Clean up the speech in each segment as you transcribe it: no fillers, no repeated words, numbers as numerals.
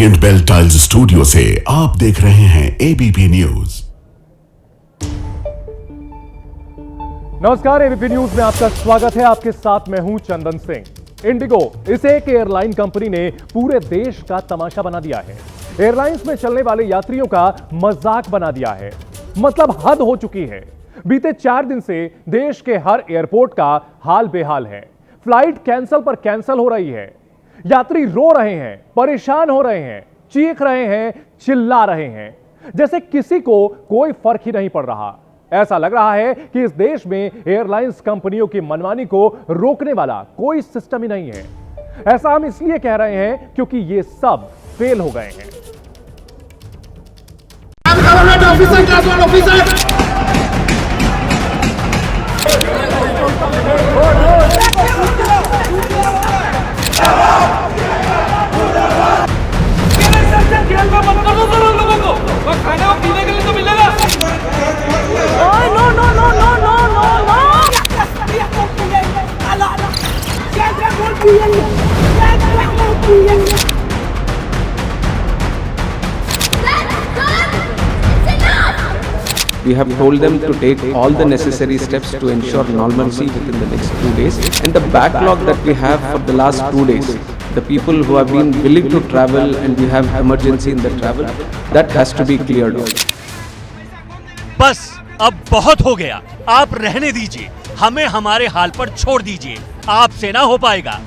Orient bell tiles studio से आप देख रहे हैं एबीपी न्यूज। नमस्कार, एबीपी न्यूज में आपका स्वागत है। आपके साथ मैं हूं चंदन सिंह। इंडिगो, इस एक एयरलाइन कंपनी ने पूरे देश का तमाशा बना दिया है। एयरलाइंस में चलने वाले यात्रियों का मजाक बना दिया है। मतलब हद हो चुकी है। बीते 4 दिन से देश के हर एयरपोर्ट का हाल बेहाल है। फ्लाइट कैंसल पर कैंसल हो रही है। यात्री रो रहे हैं, परेशान हो रहे हैं, चीख रहे हैं, चिल्ला रहे हैं, जैसे किसी को कोई फर्क ही नहीं पड़ रहा। ऐसा लग रहा है कि इस देश में एयरलाइंस कंपनियों की मनमानी को रोकने वाला कोई सिस्टम ही नहीं है। ऐसा हम इसलिए कह रहे हैं क्योंकि ये सब फेल हो गए हैं। खाने पीने के लिए तो मिलेगा। We have told them to take all the necessary steps to ensure normalcy within the next 2 days. And the backlog that we have for the last 2 days, the people who have been willing to travel and we have emergency in the travel, that has to be cleared out. बस अब बहुत हो गया, आप रहने दीजिए, हमें हमारे हाल पर छोड़ दीजिए, आपसे ना हो पाएगा।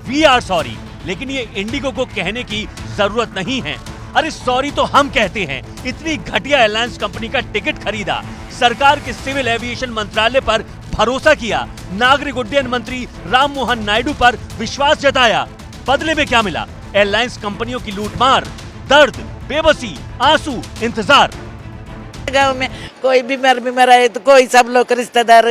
We are sorry, लेकिन ये इंडिगो को कहने की जरूरत नहीं है। अरे सॉरी तो हम कहते हैं। इतनी घटिया एयरलाइंस कंपनी का टिकट खरीदा, सरकार के सिविल एविएशन मंत्रालय पर भरोसा किया, नागरिक उड्डयन मंत्री राम मोहन नायडू पर विश्वास जताया। बदले में क्या मिला? एयरलाइंस कंपनियों की लूटमार, दर्द, बेबसी, आंसू, इंतजार। गांव में कोई बीमार आए तो कोई सब लोग रिश्तेदार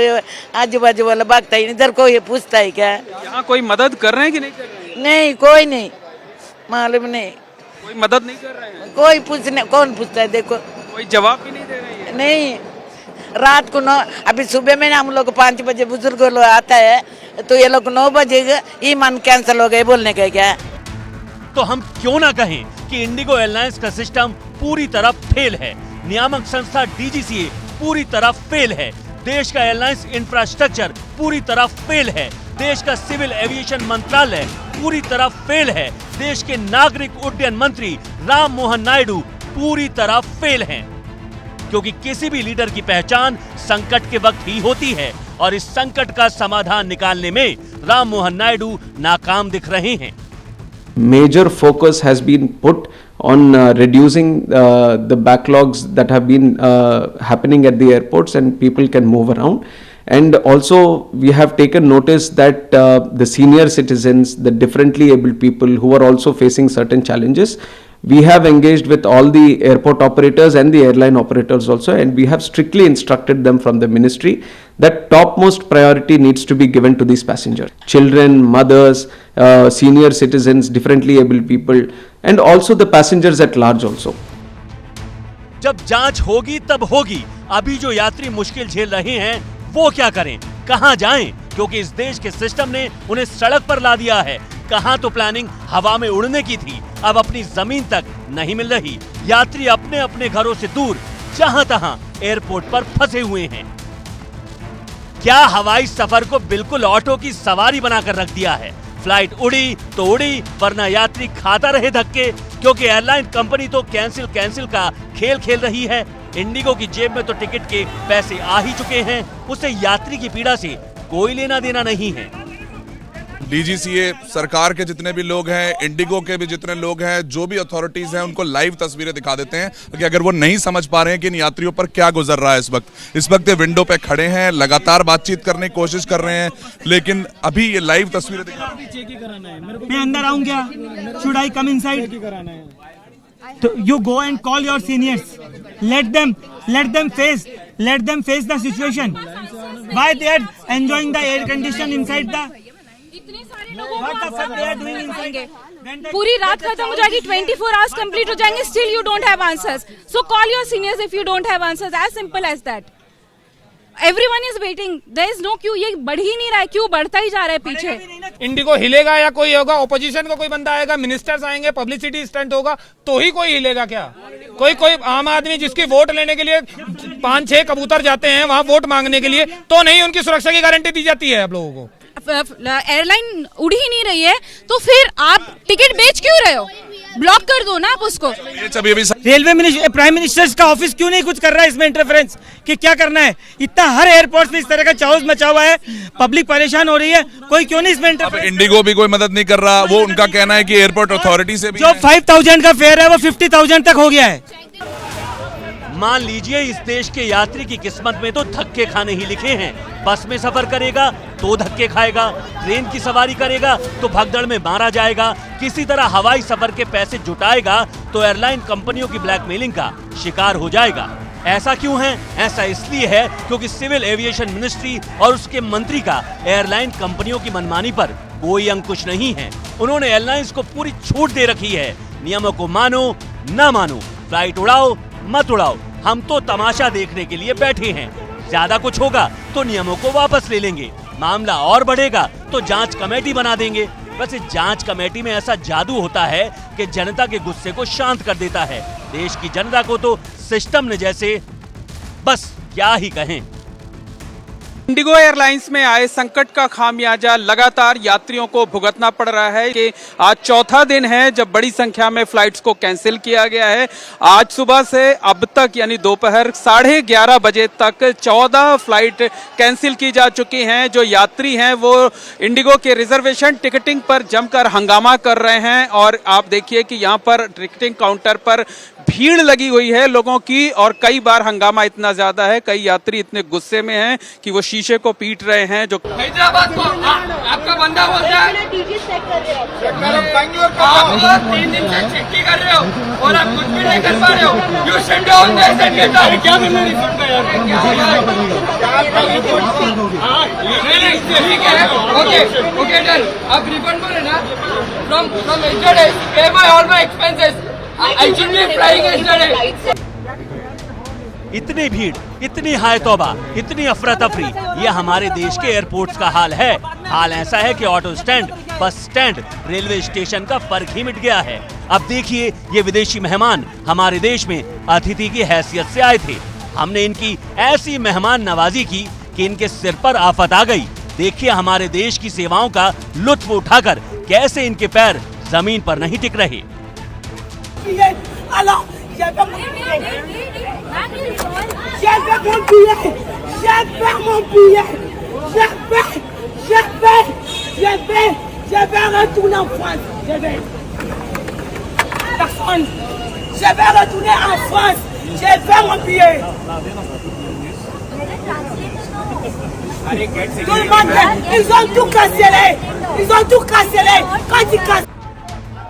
आजू बाजू वाला भागता ही नहीं, इधर कोई पूछता है क्या? यहाँ कोई मदद कर रहे हैं कि नहीं कर रहे हैं? नहीं, कोई नहीं, मालूम नहीं, कोई मदद नहीं कर रहे हैं। कोई पूछने कौन पूछता है? देखो कोई जवाब भी नहीं दे रही है। नहीं, रात को 9, अभी सुबह में हम लोग 5 बजे बुजुर्ग लोग आता है तो ये लोग 9 बजे ही मन कैंसिल हो गए बोलने का क्या? तो हम क्यों ना कहें कि इंडिगो एयरलाइंस का सिस्टम पूरी तरह फेल है। नियामक संस्था डीजीसीए पूरी तरह फेल है। देश का एयरलाइंस इंफ्रास्ट्रक्चर पूरी तरह फेल है। देश का सिविल एविएशन मंत्रालय पूरी तरह फेल है। देश के नागरिक उड्डयन मंत्री राम मोहन नायडू पूरी तरह फेल हैं। क्योंकि किसी भी लीडर की पहचान संकट के वक्त ही होती है और इस संकट का समाधान निकालने में राम मोहन नायडू नाकाम दिख रहे हैं। Major focus has been put on reducing the backlogs that have been happening at the airports and people can move around. And also we have taken notice that the senior citizens, the differently abled people who are also facing certain challenges, we have engaged with all the airport operators and the airline operators also, and we have strictly instructed them from the ministry that topmost priority needs to be given to these passengers. Children, mothers, senior citizens, differently abled people, and also the passengers at large also. जब जांच होगी तब होगी। अभी जो यात्री मुश्किल झेल रहे हैं वो क्या करें, कहां जाएं? क्योंकि इस देश के सिस्टम ने उन्हें सड़क पर ला दिया है। कहां तो प्लानिंग हवा में उड़ने की थी, अब अपनी जमीन तक नहीं मिल रही। यात्री अपने अपने घरों से दूर जहां तहां एयरपोर्ट पर फंसे हुए हैं। क्या हवाई सफर को बिल्कुल ऑटो की सवारी बनाकर रख दिया है? फ्लाइट उड़ी तो उड़ी, वरना यात्री खाता रहे धक्के। क्योंकि एयरलाइन कंपनी तो कैंसिल का खेल खेल रही है। इंडिगो की जेब में तो टिकट के पैसे आ ही चुके हैं, उससे यात्री की पीड़ा से कोई लेना देना नहीं है। डीजीसीए, सरकार के जितने भी लोग हैं, इंडिगो के भी जितने लोग हैं, जो भी अथॉरिटीज हैं, उनको लाइव तस्वीरें दिखा देते हैं कि अगर वो नहीं समझ पा रहे हैं कि इन यात्रियों पर क्या गुजर रहा है इस वक्त ये विंडो पे खड़े हैं, लगातार बातचीत करने की कोशिश कर रहे हैं, लेकिन अभी ये लाइव तस्वीरें दिखा। मैं अंदर आऊं क्या? Should I come inside? तो you go and call your seniors, let them face the situation. Why they are enjoying the air condition inside the? इतने सारे लोगों को पूरी रात खत्म हो जाएगी, 24 आवर्स कंप्लीट हो जाएंगे, still you don't have answers. So call your seniors if you don't have answers, as simple as that. Everyone is waiting, there is no queue, ये बढ़ ही नहीं रहा है, क्यों बढ़ता ही जा रहा है पीछे। इंडिगो हिलेगा या कोई होगा, ओपोजिशन का कोई बंदा आएगा, मिनिस्टर्स आएंगे, पब्लिसिटी स्टंट होगा तो ही कोई हिलेगा क्या? कोई आम आदमी जिसकी वोट लेने के लिए 5-6 कबूतर जाते हैं वहां वोट मांगने के लिए, तो नहीं उनकी सुरक्षा की गारंटी दी जाती है आप लोगों को। एयरलाइन उड़ ही नहीं रही है तो फिर आप टिकट बेच क्यों रहे हो? ब्लॉक कर दो ना आप उसको। रेलवे मिनिस्टर, प्राइम मिनिस्टर का ऑफिस क्यों नहीं कुछ कर रहा है इसमें इंटरफेरेंस कि क्या करना है? इतना हर एयरपोर्ट पे इस तरह का चाउस मचा हुआ है, पब्लिक परेशान हो रही है, कोई क्यों नहीं इसमें इंटरफेरेंस? इंडिगो भी कोई मदद नहीं कर रहा, वो उनका कहना है कि एयरपोर्ट अथॉरिटी से भी जो 5000 का फेयर है वो 50,000 तक हो गया है। मान लीजिए इस देश के यात्री की किस्मत में तो धक्के खाने ही लिखे हैं। बस में सफर करेगा तो धक्के खाएगा, ट्रेन की सवारी करेगा तो भगदड़ में मारा जाएगा, किसी तरह हवाई सफर के पैसे जुटाएगा तो एयरलाइन कंपनियों की ब्लैकमेलिंग का शिकार हो जाएगा। ऐसा क्यों है? ऐसा इसलिए है क्योंकि सिविल एविएशन मिनिस्ट्री और उसके मंत्री का एयरलाइन कंपनियों की मनमानी पर कोई अंकुश नहीं है। उन्होंने एयरलाइंस को पूरी छूट दे रखी है, नियमों को मानो न मानो, फ्लाइट उड़ाओ मत उड़ाओ, हम तो तमाशा देखने के लिए बैठे हैं। ज्यादा कुछ होगा तो नियमों को वापस ले लेंगे, मामला और बढ़ेगा तो जांच कमेटी बना देंगे। वैसे जांच कमेटी में ऐसा जादू होता है कि जनता के गुस्से को शांत कर देता है। देश की जनता को तो सिस्टम ने जैसे, बस क्या ही कहें। इंडिगो एयरलाइंस में आए संकट का खामियाजा लगातार यात्रियों को भुगतना पड़ रहा है कि आज चौथा दिन है जब बड़ी संख्या में फ्लाइट्स को कैंसिल किया गया है। आज सुबह से अब तक यानी दोपहर 11:30 बजे तक 14 फ्लाइट कैंसिल की जा चुकी हैं। जो यात्री हैं वो इंडिगो के रिजर्वेशन टिकटिंग पर जमकर हंगामा कर रहे हैं और आप देखिए कि यहाँ पर टिकटिंग काउंटर पर भीड़ लगी हुई है लोगों की और कई बार हंगामा इतना ज्यादा है, कई यात्री इतने गुस्से में हैं कि वो शीशे को पीट रहे हैं। जो हैदराबाद को आपका बंदा बोलता है आप 3 दिन से चेक कर रहे हो और आप कुछ भी नहीं कर पा रहे हो। You send down this and get out. क्या करना रिफंड का यार? ठीक है, ओके डन। आप रिफंड बोले ना फ्रॉम यस्टरडे पे my all my expenses. I should be flying yesterday. इतनी भीड़, इतनी हाय तौबा, इतनी अफरा तफरी, ये हमारे देश के एयरपोर्ट्स का हाल है। हाल ऐसा है कि auto stand, bus stand, railway station का फर्क ही मिट गया है। अब देखिए ये विदेशी मेहमान हमारे देश में अतिथि की हैसियत से आए थे। हमने इनकी ऐसी मेहमान नवाजी की कि इनके सिर पर आफत आ गई। देखिए हमारे देश की सेवाओं का लुत्फ उठाकर कैसे इनके पैर जमीन पर नहीं टिक रहे।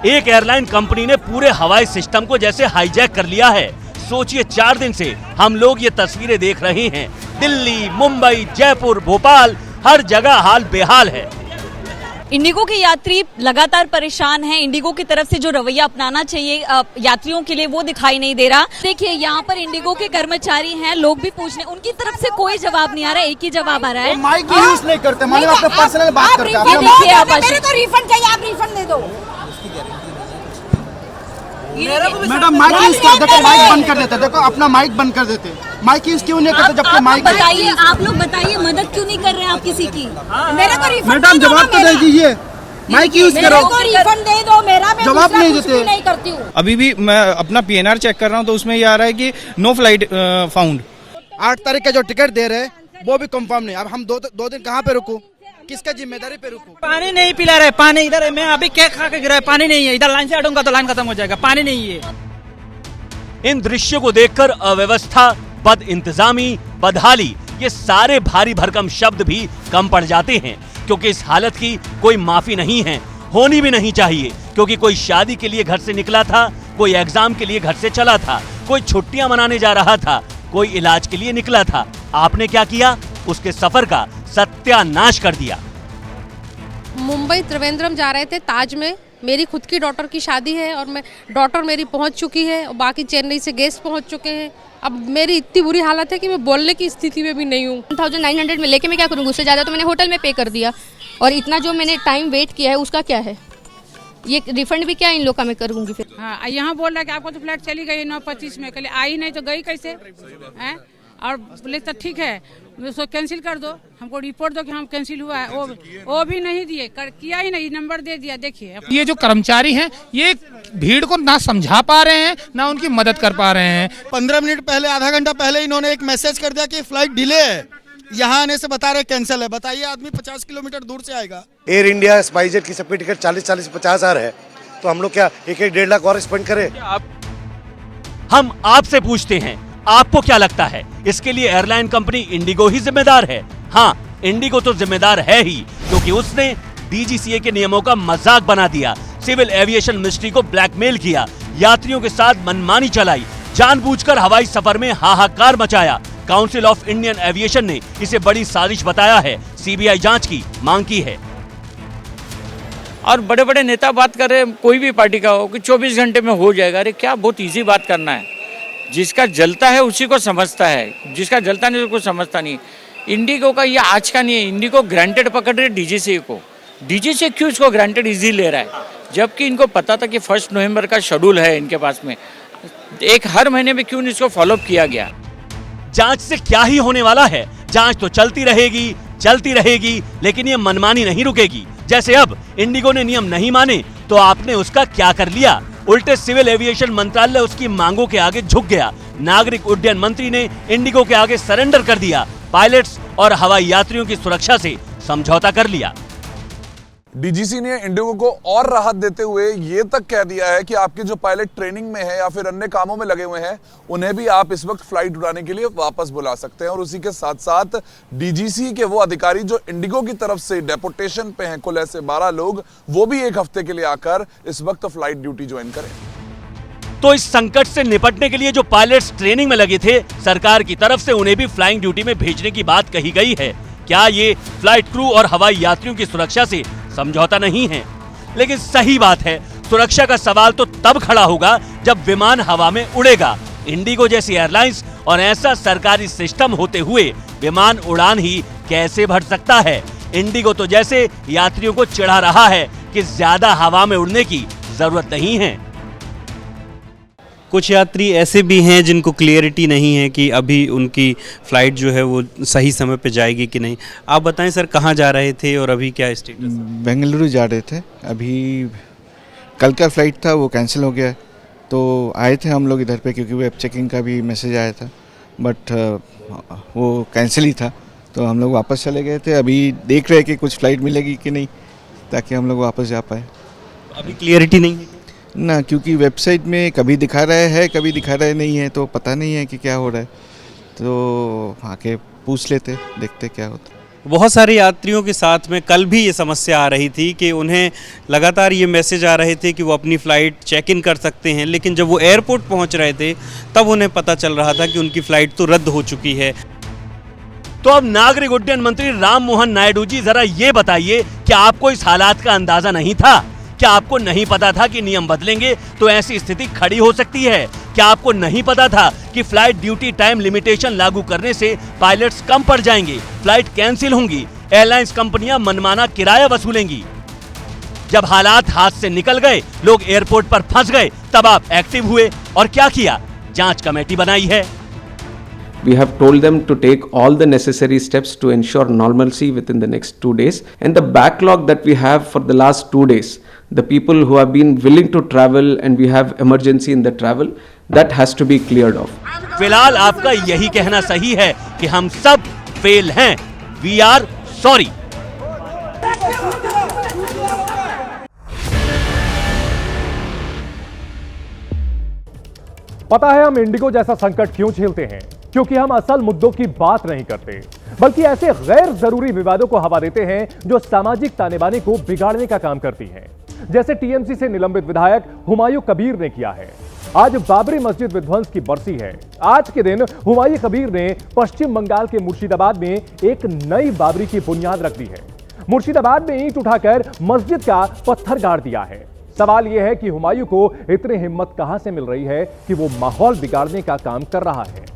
एक एयरलाइन कंपनी ने पूरे हवाई सिस्टम को जैसे हाईजैक कर लिया है। सोचिए 4 दिन से हम लोग ये तस्वीरें देख रहे हैं। दिल्ली, मुंबई, जयपुर, भोपाल, हर जगह हाल बेहाल है। इंडिगो के यात्री लगातार परेशान हैं। इंडिगो की तरफ से जो रवैया अपनाना चाहिए यात्रियों के लिए वो दिखाई नहीं दे रहा। देखिए यहाँ पर इंडिगो के कर्मचारी हैं, लोग भी पूछने, उनकी तरफ से कोई जवाब नहीं आ रहा है। एक ही जवाब आ रहा है, माइक यूज नहीं करते, मतलब अपने पर्सनल बात करते हैं। मेरे को रिफंड चाहिए, आप रिफंड दे दो। मैडम माइक यूज कर देते, माइक बंद कर देते, देखो अपना माइक बंद कर देते। माइक यूज क्यों नहीं करते जबकि माइक? बताइए, आप लोग बताइए, मदद क्यों नहीं कर रहे हैं आप किसी की? मेरे को रिफंड, मैडम जवाब तो दे दीजिए, माइक यूज करो। मेरे को रिफंड दे दो, मेरा मैं जवाब नहीं देते। नहीं करती हूँ। अभी भी मैं अपना PNR चेक कर रहा हूँ तो उसमें ये आ रहा है कि नो फ्लाइट फाउंड। 8 तारीख का जो टिकट दे रहे वो भी कंफर्म नहीं। अब हम दो दिन कहाँ पे रुकूं? किसका जिम्मेदारी पे रुकूं? पानी नहीं पिला रहे, पानी इधर है। मैं अभी केक खा के गिरा है, पानी नहीं है। इधर लाइन से हटूंगा तो लाइन खत्म हो जाएगा, पानी नहीं है। इन दृश्यों को देखकर अव्यवस्था, बद इंतजामी, बदहाली, ये सारे भारी भरकम शब्द भी कम पड़ जाते हैं क्योंकि इस हालत की कोई माफी नहीं है, होनी भी नहीं चाहिए। क्योंकि कोई शादी के लिए घर से निकला था, कोई एग्जाम के लिए घर से चला था, कोई छुट्टियां मनाने जा रहा था, कोई इलाज के लिए निकला था। आपने क्या किया? उसके सफर का सत्यानाश कर दिया। मुंबई त्रिवेंद्रम जा रहे थे ताज में, मेरी खुद की डॉटर की शादी है और मैं डॉटर मेरी पहुंच चुकी है और बाकी चेन्नई से गेस्ट पहुंच चुके हैं। अब मेरी इतनी बुरी हालत है कि मैं बोलने की स्थिति में भी नहीं हूँ। 1900 में लेके मैं क्या करूँगी, उससे ज़्यादा तो मैंने होटल में पे कर दिया और इतना जो मैंने टाइम वेट किया है उसका क्या है, ये रिफंड भी क्या इन लोग का मैं करूँगी फिर। हाँ, यहाँ बोल रहा है कि आपको तो फ्लाइट चली गई 9:25 में, कल आई नहीं तो गई कैसे हैं? और बोले तो ठीक है उसको कैंसिल कर दो, हमको रिपोर्ट दो कि हम कैंसिल हुआ है, वो भी नहीं दिए, किया ही नहीं, नंबर दे दिया। देखिए ये जो कर्मचारी हैं ये भीड़ को ना समझा पा रहे हैं ना उनकी मदद कर पा रहे हैं। 15 मिनट पहले, आधा घंटा पहले इन्होंने एक मैसेज कर दिया कि फ्लाइट डिले है, यहाँ आने से बता रहे कैंसिल है। बताइए आदमी 50 किलोमीटर दूर से आएगा। एयर इंडिया, स्पाइसजेट की सबकी टिकट 40-50 हज़ार है, तो हम लोग क्या 1-1.5 लाख और स्पेंड करें? हम आपसे पूछते हैं, आपको क्या लगता है इसके लिए एयरलाइन कंपनी इंडिगो ही जिम्मेदार है? हाँ, इंडिगो तो जिम्मेदार है ही, क्योंकि उसने डीजीसीए के नियमों का मजाक बना दिया, सिविल एविएशन मिनिस्ट्री को ब्लैकमेल किया, यात्रियों के साथ मनमानी चलाई, जानबूझकर हवाई सफर में हाहाकार मचाया। काउंसिल ऑफ इंडियन एविएशन ने इसे बड़ी साजिश बताया है, सीबीआई जांच की मांग की है। और बड़े बड़े नेता बात कर रहे हैं, कोई भी पार्टी का हो, कि 24 घंटे में हो जाएगा। अरे क्या बहुत इजी बात करना है, जिसका जलता है उसी को समझता है, जिसका जलता नहीं उसको समझता नहीं। इंडिगो का ये आज का नहीं है, इंडिगो ग्रांटेड पकड़ रहे डीजीसीए को। डीजीसीए क्यों इसको ग्रांटेड इजी ले रहा है, जबकि इनको पता था कि 1 नवंबर का शेड्यूल है इनके पास में। एक हर महीने में क्यों इसको फॉलोअप किया गया? जांच से क्या ही होने वाला है, जांच तो चलती रहेगी, लेकिन ये मनमानी नहीं रुकेगी। जैसे अब इंडिगो ने नियम नहीं माने तो आपने उसका क्या कर लिया? उल्टे सिविल एविएशन मंत्रालय उसकी मांगों के आगे झुक गया। नागरिक उड्डयन मंत्री ने इंडिगो के आगे सरेंडर कर दिया, पायलट्स और हवाई यात्रियों की सुरक्षा से समझौता कर लिया। डीजीसी ने इंडिगो को और राहत देते हुए ये तक कह दिया है कि आपके जो पायलट ट्रेनिंग में है या फिर अन्य कामों में लगे हुए हैं, उन्हें भी आप इस वक्त फ्लाइट उड़ाने के लिए वापस बुला सकते हैं। और उसी के साथ साथ डीजीसी के वो अधिकारी जो इंडिगो की तरफ से डेपुटेशन पे हैं, कुल ऐसे 12 लोग, वो भी 1 हफ्ते के लिए आकर इस वक्त फ्लाइट ड्यूटी ज्वाइन करें। तो इस संकट से निपटने के लिए जो पायलट्स ट्रेनिंग में लगे थे, सरकार की तरफ से उन्हें भी फ्लाइंग ड्यूटी में भेजने की बात कही गई है। क्या ये फ्लाइट क्रू और हवाई यात्रियों की सुरक्षा से समझौता नहीं है? लेकिन सही बात है, सुरक्षा का सवाल तो तब खड़ा होगा जब विमान हवा में उड़ेगा। इंडिगो जैसी एयरलाइंस और ऐसा सरकारी सिस्टम होते हुए विमान उड़ान ही कैसे भर सकता है? इंडिगो तो जैसे यात्रियों को चिढ़ा रहा है कि ज्यादा हवा में उड़ने की जरूरत नहीं है। कुछ यात्री ऐसे भी हैं जिनको क्लियरिटी नहीं है कि अभी उनकी फ़्लाइट जो है वो सही समय पे जाएगी कि नहीं। आप बताएं सर, कहाँ जा रहे थे और अभी क्या स्टेटस? बेंगलुरु जा रहे थे, अभी कल का फ़्लाइट था वो कैंसिल हो गया, तो आए थे हम लोग इधर पे क्योंकि वेब चेकिंग का भी मैसेज आया था, बट वो कैंसिल ही था, तो हम लोग वापस चले गए थे। अभी देख रहे हैं कि कुछ फ़्लाइट मिलेगी कि नहीं, ताकि हम लोग वापस जा पाए। अभी क्लियरिटी नहीं है ना, क्योंकि वेबसाइट में कभी दिखा रहा है कभी दिखा रहा नहीं है, तो पता नहीं है कि क्या हो रहा है, तो आके पूछ लेते, देखते क्या होता है। बहुत सारे यात्रियों के साथ में कल भी ये समस्या आ रही थी कि उन्हें लगातार ये मैसेज आ रहे थे कि वो अपनी फ़्लाइट चेक इन कर सकते हैं, लेकिन जब वो एयरपोर्ट पहुंच रहे थे तब उन्हें पता चल रहा था कि उनकी फ़्लाइट तो रद्द हो चुकी है। तो अब नागरिक उड्डयन मंत्री राम मोहन नायडू जी, जरा ये बताइए कि आपको इस हालात का अंदाजा नहीं था? क्या आपको नहीं पता था कि नियम बदलेंगे तो ऐसी स्थिति खड़ी हो सकती है? क्या आपको नहीं पता था कि फ्लाइट ड्यूटी टाइम लिमिटेशन लागू करने से पायलट्स कम पड़ जाएंगे, फ्लाइट कैंसिल होंगी, एयरलाइंस कंपनियां मनमाना किराया वसूलेंगी? जब हालात हाथ से निकल गए, लोग एयरपोर्ट पर फंस गए, तब आप एक्टिव हुए और क्या किया? जांच कमेटी बनाई है। We have told them to take all the necessary steps to ensure normalcy within the next 2 days. And the backlog that we have for the last 2 days, the people who have been willing to travel and we have emergency in the travel, that has to be cleared off. फिलहाल आपका यही कहना सही है कि हम सब fail हैं। We are sorry. पता है हम इंडिगो जैसा संकट क्यों झेलते हैं? क्योंकि हम असल मुद्दों की बात नहीं करते, बल्कि ऐसे गैर जरूरी विवादों को हवा देते हैं जो सामाजिक तानेबाने को बिगाड़ने का काम करती हैं। जैसे टीएमसी से निलंबित विधायक हुमायूं कबीर ने किया है। आज बाबरी मस्जिद विध्वंस की बरसी है। आज के दिन हुमायूं कबीर ने पश्चिम बंगाल के मुर्शिदाबाद में एक नई बाबरी की बुनियाद रख दी है। मुर्शिदाबाद में ईंट उठाकर मस्जिद का पत्थर गाड़ दिया है। सवाल यह है कि हुमायूं को इतनी हिम्मत कहां से मिल रही है कि वो माहौल बिगाड़ने का काम कर रहा है।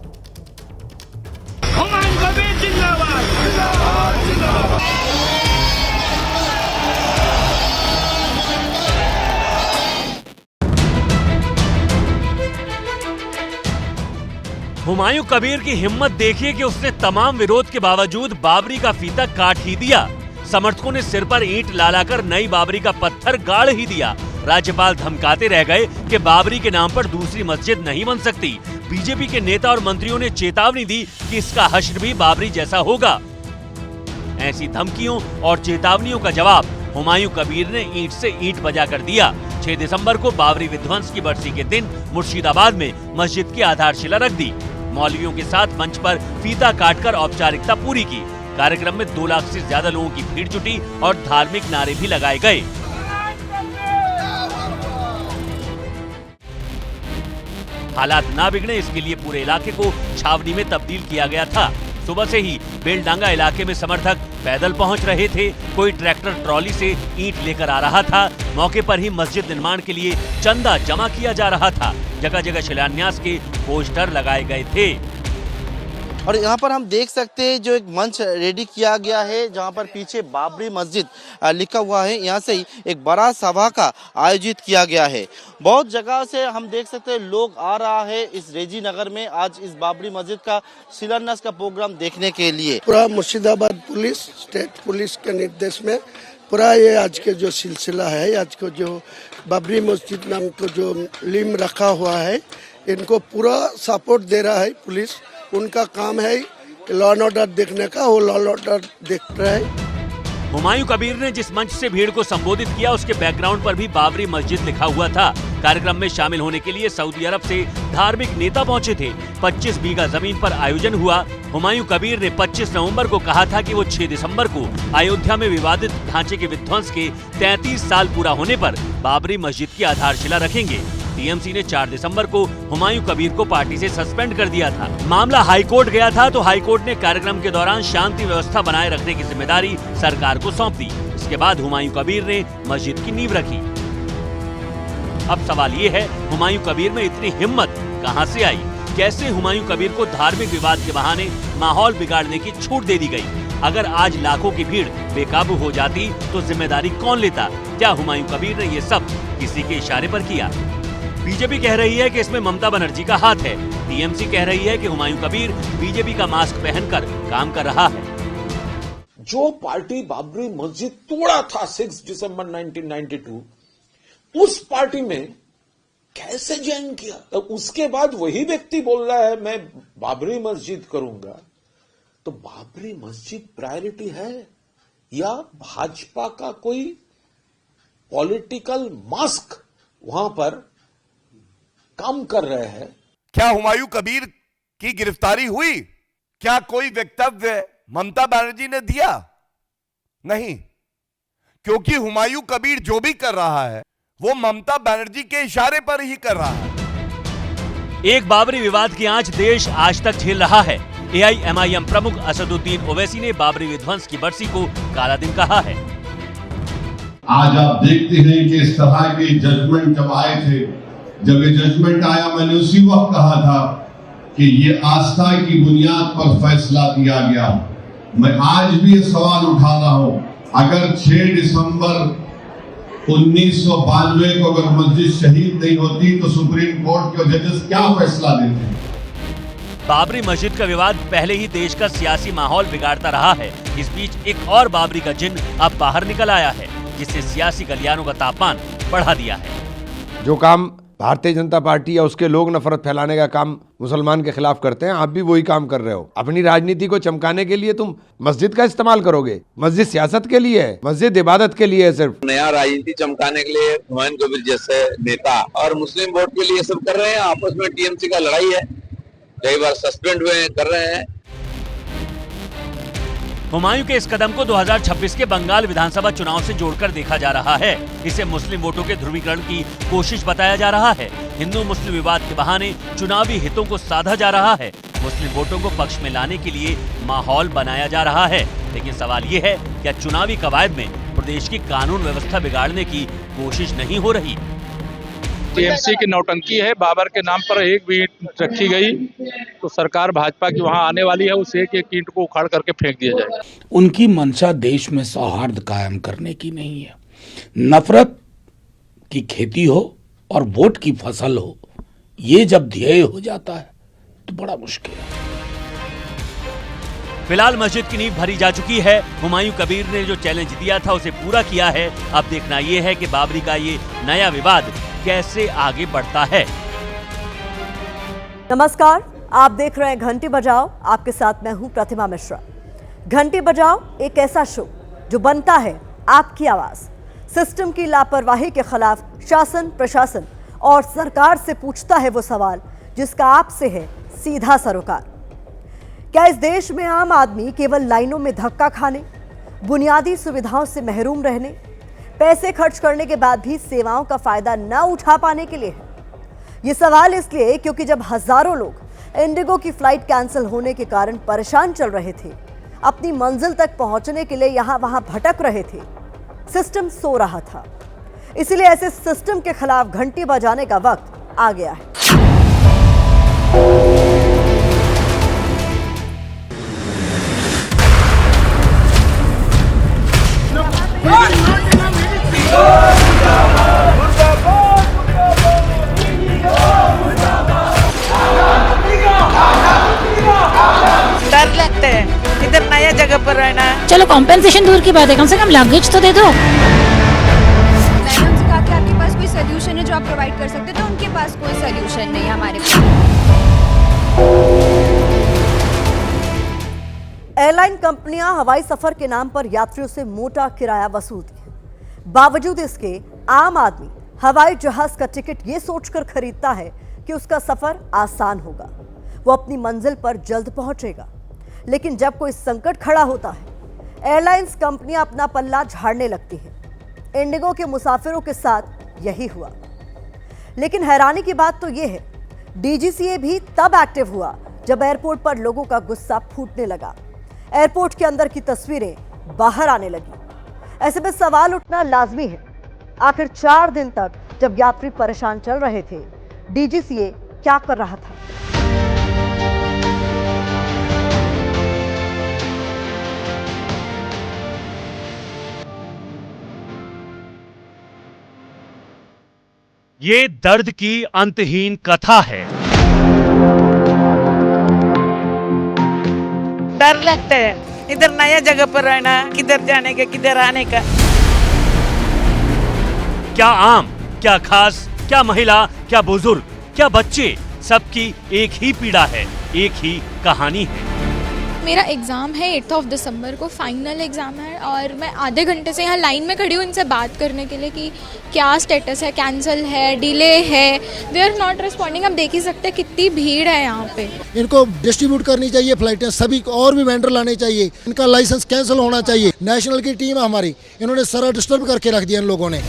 हुमायूं कबीर की हिम्मत देखिए कि उसने तमाम विरोध के बावजूद बाबरी का फीता काट ही दिया। समर्थकों ने सिर पर ईंट लाकर नई बाबरी का पत्थर गाड़ ही दिया। राज्यपाल धमकाते रह गए कि बाबरी के नाम पर दूसरी मस्जिद नहीं बन सकती। बीजेपी के नेता और मंत्रियों ने चेतावनी दी कि इसका हश्र भी बाबरी जैसा होगा। ऐसी धमकियों और चेतावनियों का जवाब हुमायूं कबीर ने ईंट से ईंट बजा कर दिया। 6 दिसंबर को बाबरी विध्वंस की बरसी के दिन मुर्शिदाबाद में मस्जिद की आधारशिला रख दी। मौलवियों के साथ मंच पर फीता काटकर औपचारिकता पूरी की। कार्यक्रम में 2 लाख से ज्यादा लोगों की भीड़ जुटी और धार्मिक नारे भी लगाए गए। हालात ना बिगड़े इसके लिए पूरे इलाके को छावनी में तब्दील किया गया था। सुबह से ही बेलडांगा इलाके में समर्थक पैदल पहुंच रहे थे, कोई ट्रैक्टर ट्रॉली से ईंट लेकर आ रहा था। मौके पर ही मस्जिद निर्माण के लिए चंदा जमा किया जा रहा था। जगह जगह शिलान्यास के पोस्टर लगाए गए थे। और यहाँ पर हम देख सकते हैं जो एक मंच रेडी किया गया है, जहाँ पर पीछे बाबरी मस्जिद लिखा हुआ है। यहाँ से ही एक बड़ा सभा का आयोजित किया गया है। बहुत जगह से हम देख सकते हैं लोग आ रहा है इस रेजी नगर में आज इस बाबरी मस्जिद का शिलान्यास का प्रोग्राम देखने के लिए। पूरा मुर्शिदाबाद पुलिस, स्टेट पुलिस के निर्देश में पूरा ये आज के जो सिलसिला है, आज को जो बाबरी मस्जिद नाम को जो लिम रखा हुआ है, इनको पूरा सपोर्ट दे रहा है पुलिस। उनका काम है लॉ एंड ऑर्डर देखने का, वो लॉ एंड ऑर्डर देख रहे हैं। हुमायूं कबीर ने जिस मंच से भीड़ को संबोधित किया उसके बैकग्राउंड पर भी बाबरी मस्जिद लिखा हुआ था। कार्यक्रम में शामिल होने के लिए सऊदी अरब से धार्मिक नेता पहुंचे थे। 25 बीघा जमीन पर आयोजन हुआ। हुमायूं कबीर ने 25 नवंबर को कहा था कि वो 6 दिसंबर को अयोध्या में विवादित ढांचे के विध्वंस के 33 साल पूरा होने पर बाबरी मस्जिद की आधारशिला रखेंगे। टीएमसी ने 4 दिसंबर को हुमायूं कबीर को पार्टी से सस्पेंड कर दिया था। मामला हाईकोर्ट गया था तो हाईकोर्ट ने कार्यक्रम के दौरान शांति व्यवस्था बनाए रखने की जिम्मेदारी सरकार को सौंप दी। इसके बाद हुमायूं कबीर ने मस्जिद की नींव रखी। अब सवाल ये है, हुमायूं कबीर में इतनी हिम्मत कहां से आई? कैसे हुमायूं कबीर को धार्मिक विवाद के बहाने माहौल बिगाड़ने की छूट दे दी गई? अगर आज लाखों की भीड़ बेकाबू हो जाती तो जिम्मेदारी कौन लेता? क्या हुमायूं कबीर ने ये सब किसी के इशारे पर किया? बीजेपी कह रही है कि इसमें ममता बनर्जी का हाथ है। टीएमसी कह रही है कि हुमायूं कबीर बीजेपी का मास्क पहनकर काम कर रहा है। जो पार्टी बाबरी मस्जिद तोड़ा था 6 दिसंबर 1992, उस पार्टी में कैसे ज्वाइन किया? तो उसके बाद वही व्यक्ति बोल रहा है मैं बाबरी मस्जिद करूंगा। तो बाबरी मस्जिद प्रायोरिटी है या भाजपा का कोई पॉलिटिकल मास्क वहां पर काम कर रहे हैं? क्या हुमायूं कबीर की गिरफ्तारी हुई? क्या कोई वक्तव्य ममता बनर्जी ने दिया? नहीं, क्योंकि हुमायूं कबीर जो भी कर रहा है वो ममता बनर्जी के इशारे पर ही कर रहा है। एक बाबरी विवाद की आंच देश आज तक झेल रहा है। एआईएमआईएम प्रमुख असदुद्दीन ओवैसी ने बाबरी विध्वंस की बरसी को काला दिन कहा है। आज आप देखते हैं कि इस तरह के जजमेंट जब आए थे, जब ये जजमेंट आया, मैंने उसी वक्त कहा था कि ये आस्था की बुनियाद पर फैसला दिया गया। मैं आज भी ये सवाल उठा रहा हूं, अगर 6 दिसंबर 1992 को अगर मस्जिद शहीद नहीं होती तो सुप्रीम कोर्ट के जजेस क्या फैसला देते? बाबरी मस्जिद का विवाद पहले ही देश का सियासी माहौल बिगाड़ता रहा है। इस बीच एक और बाबरी का जिन्न अब बाहर निकल आया है, जिससे सियासी गलियारों का तापमान बढ़ा दिया है। जो काम भारतीय जनता पार्टी या उसके लोग नफरत फैलाने का काम मुसलमान के खिलाफ करते हैं, आप भी वही काम कर रहे हो। अपनी राजनीति को चमकाने के लिए तुम मस्जिद का इस्तेमाल करोगे। मस्जिद सियासत के लिए है, मस्जिद इबादत के लिए है। सिर्फ नया राजनीति चमकाने के लिए हुमायूं कबीर जैसे नेता और मुस्लिम वोट के लिए सब कर रहे हैं। आपस में टीएमसी का लड़ाई है, कई बार सस्पेंड हुए कर रहे हैं। हुमायूं के इस कदम को 2026 के बंगाल विधानसभा चुनाव से जोड़कर देखा जा रहा है। इसे मुस्लिम वोटों के ध्रुवीकरण की कोशिश बताया जा रहा है। हिंदू मुस्लिम विवाद के बहाने चुनावी हितों को साधा जा रहा है। मुस्लिम वोटों को पक्ष में लाने के लिए माहौल बनाया जा रहा है। लेकिन सवाल ये है, क्या चुनावी कवायद में प्रदेश की कानून व्यवस्था बिगाड़ने की कोशिश नहीं हो रही। टीएमसी की नौटंकी है, बाबर के नाम पर एक भी ईंट रखी गई तो सरकार भाजपा की वहां आने वाली है, उस एक ईंट को उखाड़ करके फेंक दिया जाएगा। उनकी मंशा देश में सौहार्द कायम करने की नहीं है, नफरत की खेती हो और वोट की फसल हो, ये जब ध्येय हो जाता है तो बड़ा मुश्किल है। फिलहाल मस्जिद की नींव भरी जा चुकी है। हुमायूं कबीर ने जो चैलेंज दिया था उसे पूरा किया है। अब देखना यह है कि बाबरी का ये नया विवाद कैसे आगे बढ़ता है। नमस्कार, आप देख रहे हैं घंटी बजाओ। आपके साथ मैं हूं प्रतिमा मिश्रा। घंटी बजाओ एक ऐसा शो जो बनता है आपकी आवाज। सिस्टम की लापरवाही के खिलाफ शासन, प्रशासन और सरकार से पूछता है वो सवाल जिसका आपसे है सीधा सरोकार। क्या इस देश में आम आदमी केवल लाइनों में धक्का खाने, बुनियादी सुविधाओं से महरूम रहने, पैसे खर्च करने के बाद भी सेवाओं का फायदा न उठा पाने के लिए है? ये सवाल इसलिए क्योंकि जब हजारों लोग इंडिगो की फ्लाइट कैंसिल होने के कारण परेशान चल रहे थे, अपनी मंजिल तक पहुंचने के लिए यहां वहां भटक रहे थे, सिस्टम सो रहा था। इसलिए ऐसे सिस्टम के खिलाफ घंटी बजाने का वक्त आ गया है। डर लगता है इधर नया जगह पर रहना। चलो कॉम्पेंसेशन दूर की बात है, कम से कम लगेज तो दे दो। मैंने उनसे कहा कि आपके पास कोई सोल्यूशन है जो आप प्रोवाइड कर सकते, तो उनके पास कोई सोल्यूशन नहीं है हमारे पास। एयरलाइन कंपनियां हवाई सफर के नाम पर यात्रियों से मोटा किराया वसूलती हैं। बावजूद इसके आम आदमी हवाई जहाज का टिकट ये सोचकर खरीदता है कि उसका सफर आसान होगा, वो अपनी मंजिल पर जल्द पहुंचेगा। लेकिन जब कोई संकट खड़ा होता है, एयरलाइंस कंपनियां अपना पल्ला झाड़ने लगती हैं। इंडिगो के मुसाफिरों के साथ यही हुआ। लेकिन हैरानी की बात तो यह है, डीजीसीए भी तब एक्टिव हुआ जब एयरपोर्ट पर लोगों का गुस्सा फूटने लगा, एयरपोर्ट के अंदर की तस्वीरें बाहर आने लगी। ऐसे में सवाल उठना लाजमी है, आखिर 4 दिन तक जब यात्री परेशान चल रहे थे, डीजीसीए क्या कर रहा था? ये दर्द की अंतहीन कथा है। डर लगता है इधर नया जगह पर रहना, किधर जाने का किधर आने का। क्या आम, क्या खास, क्या महिला, क्या बुजुर्ग, क्या बच्चे, सबकी एक ही पीड़ा है, एक ही कहानी है। मेरा एग्ज़ाम है 8 दिसंबर को, फाइनल एग्ज़ाम है और मैं आधे घंटे से यहाँ लाइन में खड़ी हूँ इनसे बात करने के लिए कि क्या स्टेटस है, कैंसिल है, डिले है। They are not responding. आप देख ही सकते हैं कितनी भीड़ है यहाँ पे। इनको डिस्ट्रीब्यूट करनी चाहिए फ्लाइटें, सभी और भी वेंडर लाने चाहिए, इनका लाइसेंस कैंसिल होना चाहिए। नेशनल की टीम है हमारी, इन्होंने सारा डिस्टर्ब करके रख दिया इन लोगों ने।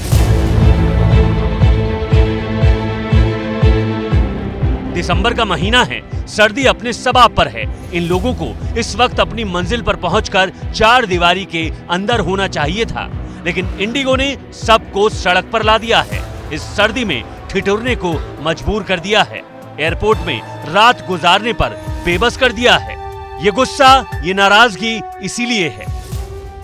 दिसंबर का महीना है, सर्दी अपने सबाब पर है। इन लोगों को इस वक्त अपनी मंजिल पर पहुंचकर 4 दीवारी के अंदर होना चाहिए था, लेकिन इंडिगो ने सबको सड़क पर ला दिया है। इस सर्दी में ठिठुरने को मजबूर कर दिया है, एयरपोर्ट में रात गुजारने पर बेबस कर दिया है। ये गुस्सा, ये नाराजगी इसीलिए है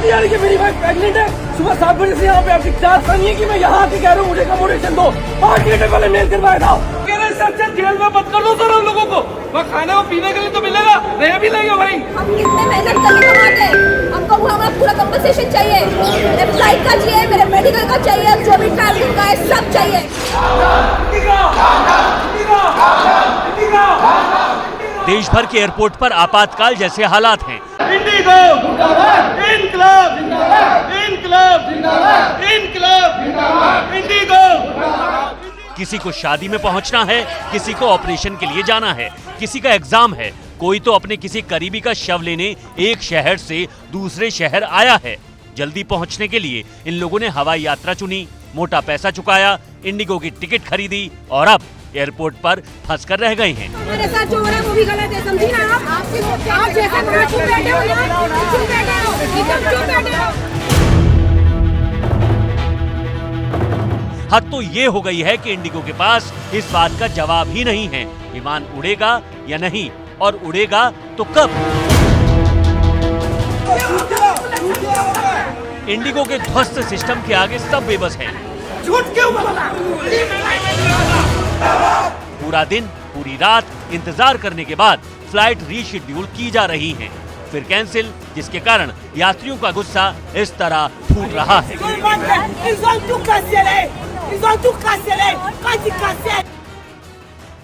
कि मेरी वाइफ प्रेग्नेंट है। सुबह 7 बजे से यहाँ पे आपकी जांच करनी है कि मैं यहाँ आके कह रहा हूँ मुझे कमोडेशन दो। 8 घंटे पहले मेल करवाया था। जेल में मत कर दो सर हम लोगों को, वहाँ खाने और पीने के लिए तो मिलेगा, रह भी लेगा भाई। हम कितने मेहनत करके कमाते हैं, हमको हमारा पूरा कंपनसेशन चाहिए। मेरे फ्लाइट का चाहिए, मेरे मेडिकल का चाहिए, जो भी ट्रैवलिंग का है सब चाहिए। देश भर के एयरपोर्ट पर आपातकाल जैसे हालात हैं। इंडिगो इनकलाब जिंदाबाद, इनकलाब जिंदाबाद, इनकलाब जिंदाबाद, इंडिगो। किसी को शादी में पहुंचना है, किसी को ऑपरेशन के लिए जाना है, किसी का एग्जाम है, कोई तो अपने किसी करीबी का शव लेने एक शहर से दूसरे शहर आया है। जल्दी पहुंचने के लिए इन लोगों ने हवाई यात्रा चुनी, मोटा पैसा चुकाया, इंडिगो की टिकट खरीदी और अब एयरपोर्ट पर फंस कर रह गए हैं। हमारे साथ जो हो रहा है वो भी गलत है, समझिए ना आप। आप जैसे बैठे हो ना, चुप बैठे हो, एकदम चुप बैठे हो। हद तो ये हो गई है कि इंडिगो के पास इस बात का जवाब ही नहीं है विमान उड़ेगा या नहीं, और उड़ेगा तो कब। इंडिगो के ध्वस्त सिस्टम के आगे सब बेबस हैं। पूरा दिन पूरी रात इंतजार करने के बाद फ्लाइट रीशेड्यूल की जा रही है, फिर कैंसिल, जिसके कारण यात्रियों का गुस्सा इस तरह फूट रहा है।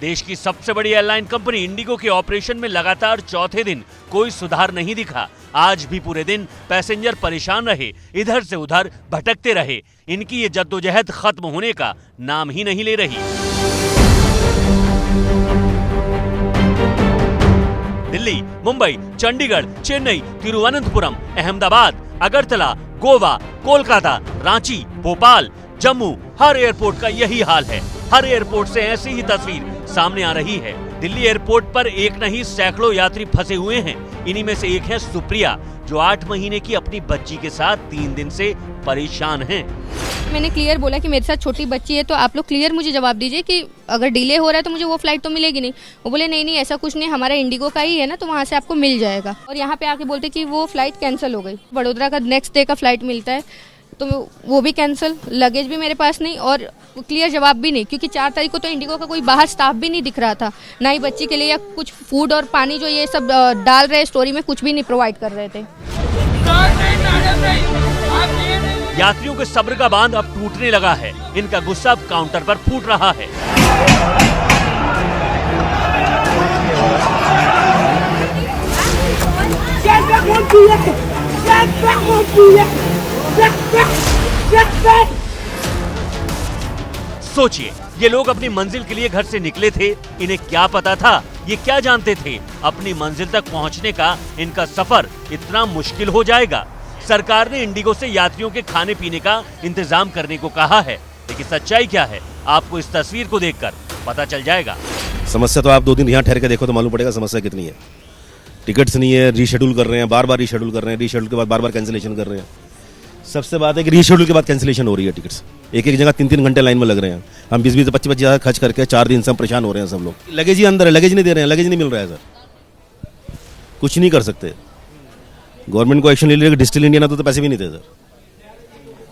देश की सबसे बड़ी एयरलाइन कंपनी इंडिगो के ऑपरेशन में लगातार चौथे दिन कोई सुधार नहीं दिखा। आज भी पूरे दिन पैसेंजर परेशान रहे, इधर से उधर भटकते रहे। इनकी ये जद्दोजहद खत्म होने का नाम ही नहीं ले रही। दिल्ली, मुंबई, चंडीगढ़, चेन्नई, तिरुवनंतपुरम, अहमदाबाद, अगरतला, गोवा, कोलकाता, रांची, भोपाल, जम्मू, हर एयरपोर्ट का यही हाल है। हर एयरपोर्ट से ऐसी ही तस्वीर सामने आ रही है। दिल्ली एयरपोर्ट पर एक नहीं सैकड़ों यात्री फंसे हुए हैं। इन्हीं में से एक है सुप्रिया, जो 8 महीने की अपनी बच्ची के साथ 3 दिन से परेशान हैं। मैंने क्लियर बोला कि मेरे साथ छोटी बच्ची है, तो आप लोग क्लियर मुझे जवाब दीजिए कि अगर डिले हो रहा है तो मुझे वो फ्लाइट तो मिलेगी नहीं। वो बोले नहीं नहीं ऐसा कुछ नहीं, हमारा इंडिगो का ही है ना, तो वहाँ से आपको मिल जाएगा। और यहाँ पे आके बोलते कि वो फ्लाइट कैंसिल हो गई। वडोदरा का नेक्स्ट डे का फ्लाइट मिलता है तो वो भी कैंसिल, लगेज भी मेरे पास नहीं और क्लियर जवाब भी नहीं, क्योंकि 4 तारीख को तो इंडिगो का कोई बाहर स्टाफ भी नहीं दिख रहा था, ना ही बच्ची के लिए या कुछ फूड और पानी जो ये सब डाल रहे स्टोरी में कुछ भी नहीं प्रोवाइड कर रहे थे। यात्रियों के सब्र का बांध अब टूटने लगा है। इनका गुस्सा अब काउंटर पर फूट रहा है। सोचिए, ये लोग अपनी मंजिल के लिए घर से निकले थे। इन्हें क्या पता था, ये क्या जानते थे अपनी मंजिल तक पहुंचने का इनका सफर इतना मुश्किल हो जाएगा। सरकार ने इंडिगो से यात्रियों के खाने पीने का इंतजाम करने को कहा है, लेकिन सच्चाई क्या है आपको इस तस्वीर को देखकर पता चल जाएगा। समस्या तो आप 2 दिन यहाँ ठहर के देखो तो मालूम पड़ेगा समस्या कितनी है। टिकट्स नहीं है, रीशेड्यूल कर रहे हैं, बार बार रीशेड्यूल कर रहे हैं, रीशेड्यूल के बाद बार बार कैंसिलेशन कर रहे हैं। सबसे बात है कि रीशेड्यूल के बाद कैंसिलेशन हो रही है टिकट्स। एक जगह 3-3 घंटे लाइन में लग रहे हैं। हम 20-20 25 हज़ार खर्च करके 4 दिन से हम परेशान हो रहे हैं सब लोग। लगेज ही अंदर है, लगेज नहीं दे रहे हैं, लगेज नहीं मिल रहा है सर। कुछ नहीं कर सकते। गवर्नमेंट को एक्शन ले लिया, डिजिटल इंडिया ना तो पैसे भी नहीं थे सर।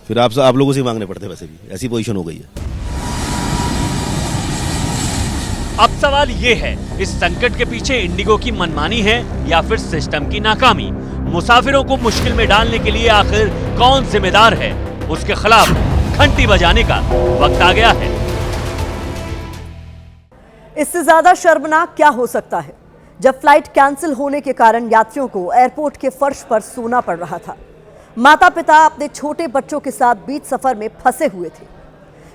फिर आप लोगों से मांगने पड़ते पैसे भी, ऐसी पोजीशन हो गई है। अब सवाल ये है, इस संकट के पीछे इंडिगो की मनमानी है या फिर सिस्टम की नाकामी? मुसाफिरों को मुश्किल में डालने के लिए आखिर कौन जिम्मेदार है? उसके खिलाफ घंटी बजाने का वक्त आ गया है। इससे ज्यादा शर्मनाक क्या हो सकता है जब फ्लाइट कैंसिल होने के कारण यात्रियों को एयरपोर्ट के फर्श पर सोना पड़ रहा था। माता पिता अपने छोटे बच्चों के साथ बीच सफर में फंसे हुए थे।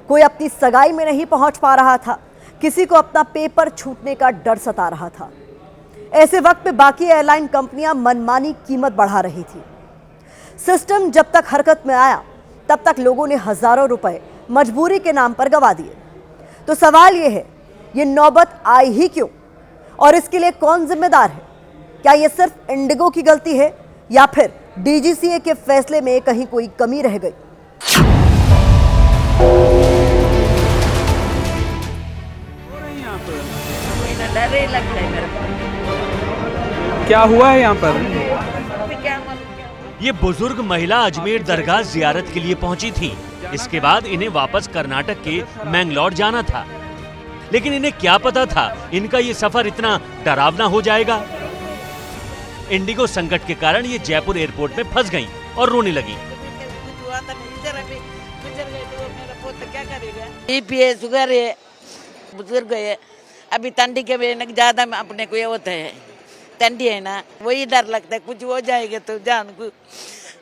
कोई अपनी सगाई में नहीं पहुंच पा रहा था, किसी को अपना पेपर छूटने का डर सता रहा था। ऐसे वक्त में बाकी एयरलाइन कंपनियां मनमानी कीमत बढ़ा रही थी। सिस्टम जब तक हरकत में आया तब तक लोगों ने हजारों रुपए मजबूरी के नाम पर गंवा दिए। तो सवाल यह है, ये नौबत आई ही क्यों और इसके लिए कौन जिम्मेदार है? क्या यह सिर्फ इंडिगो की गलती है या फिर डीजीसीए के फैसले में कहीं कोई कमी रह गई? डर ही लगता है मेरे को। क्या हुआ है यहाँ पर? ये बुजुर्ग महिला अजमेर दरगाह जियारत के लिए पहुंची थी। इसके बाद इन्हें वापस कर्नाटक के मैंगलोर जाना था, लेकिन इन्हें क्या पता था इनका ये सफर इतना डरावना हो जाएगा। इंडिगो संकट के कारण ये जयपुर एयरपोर्ट में फंस गईं और रोने लगी। बीपी है, शुगर है, बुजुर्ग है, अभी ठंडी के में ज्यादा अपने को ये होता है, ठंडी है ना, वही डर लगता है कुछ हो जाएगा तो जान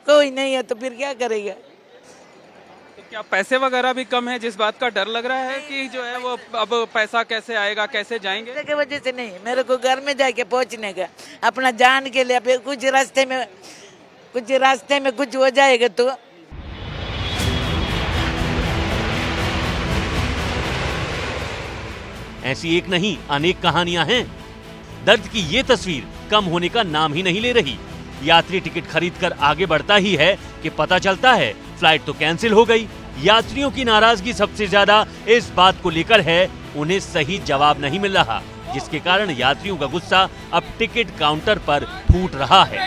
कोई नहीं है तो फिर क्या करेगा। तो क्या पैसे वगैरह भी कम है जिस बात का डर लग रहा है कि जो है वो अब पैसा कैसे आएगा, कैसे जाएंगे? की वजह से नहीं, मेरे को घर में जाके पहुंचने का अपना जान के लिए कुछ रास्ते में कुछ हो जाएगा तो। ऐसी एक नहीं अनेक कहानियां हैं। दर्द की ये तस्वीर कम होने का नाम ही नहीं ले रही। यात्री टिकट खरीदकर आगे बढ़ता ही है कि पता चलता है फ्लाइट तो कैंसिल हो गई। यात्रियों की नाराजगी सबसे ज्यादा इस बात को लेकर है, उन्हें सही जवाब नहीं मिल रहा, जिसके कारण यात्रियों का गुस्सा अब टिकट काउंटर पर फूट रहा है।